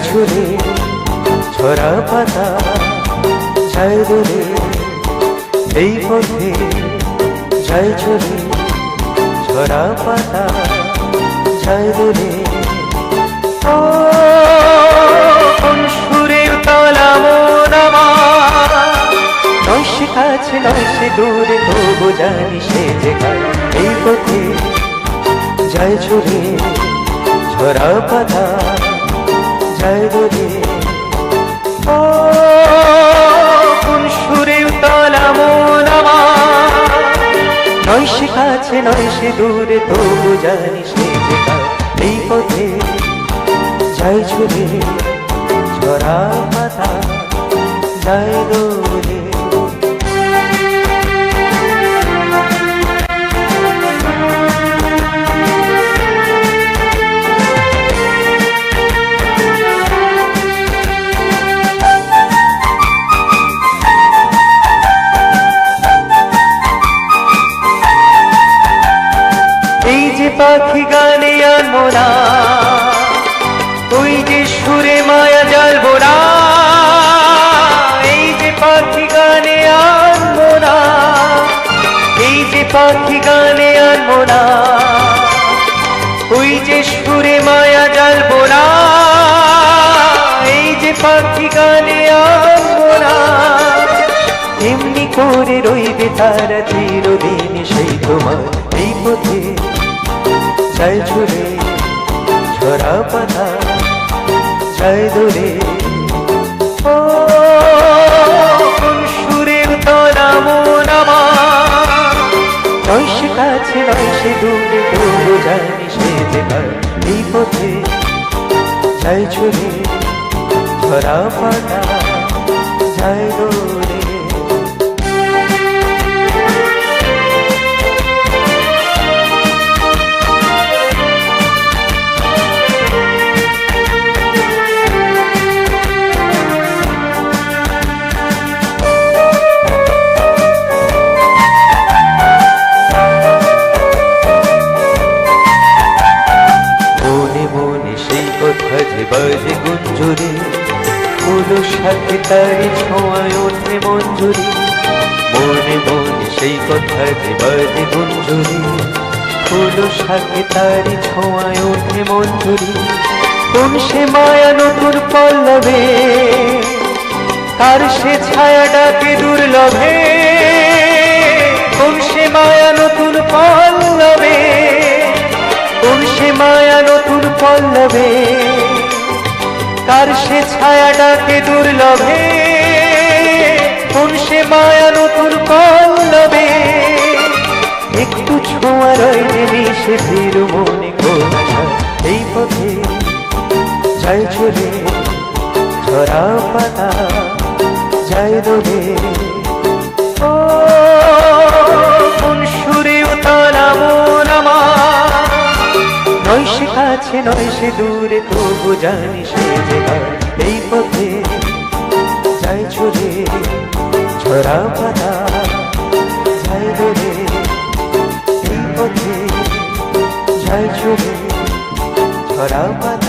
ছুলে ছড়া পাতা যায় দূরে, এই পথে যায় ছুলে ছড়া পাতা যায় দূরে। ও কোন সুরের তালা মন আমার, নয় সে কাছে নয় সে দূরে, তবু জানি সে যে কার। এই পথে যায় ছুলে ছড়া পাতা যায় দূরে। ও কোন সুরে তালা মন আমার, নয় সে কাছে নয় সে দূরে, তবু জানি সে যে কার। এই পথে যায় ছুলে ছড়া পাতা যায় দূরে। এই যে পাখি গানে আনবো না, ওই যে সুরে মায়া জ্বালবো না। এই যে পাখি গানে আনবো না, এই যে পাখি গানে আনবো না, ওই যে সুরে মায়া জ্বালবো না। এই যে পাখি গানে আনবো না, এমনি করে রইবে তারা চিরদিন সেই তোমার। এই পথে যায় ছুলে ছড়া পাতা যায় দূরে। ও কোন সুরের তালা মন আমার, নয় সে কাছে নয় সে দূরে, তবু জানি সে যে কার। এই পথে যায় ছুলে ছড়া পাতা যায় দূরে। বাজে গুঞ্জুরি, ফুলো সাথে তারি ছোঁয়ায় ওঠে মঞ্জুরি। মনে মনে সেই কথা যে বাজে গুঞ্জুরি, ফুলো সাথে তারি ছোঁয়ায় ওঠে মঞ্জুরি। কোন সে মায়া নতুন পল্লবে, তার সে ছায়া ডাকে দুর্লভে। কোন সে মায়া নতুন পল্লবে, কোন সে মায়া নতুন পল্লবে, তার সে ছায়া ডাকে দুর্লভে। কোন সে মায়া নতুন পল্লবে, একটু ছোঁয়া রইলে মিশে ধীর মনে কোথা। এই পথে যায় ছুলে ছড়া পাতা যায় দূরে। ও কোন সুরে তালা মন আমার, নয় সে কাছে নয় সে দূরে, তবু জানি সে যে কার। এই পথে যায় ছুলে ছড়া পাতা যায় দূরে। এই পথে যায় ছুলে ছড়া পাতা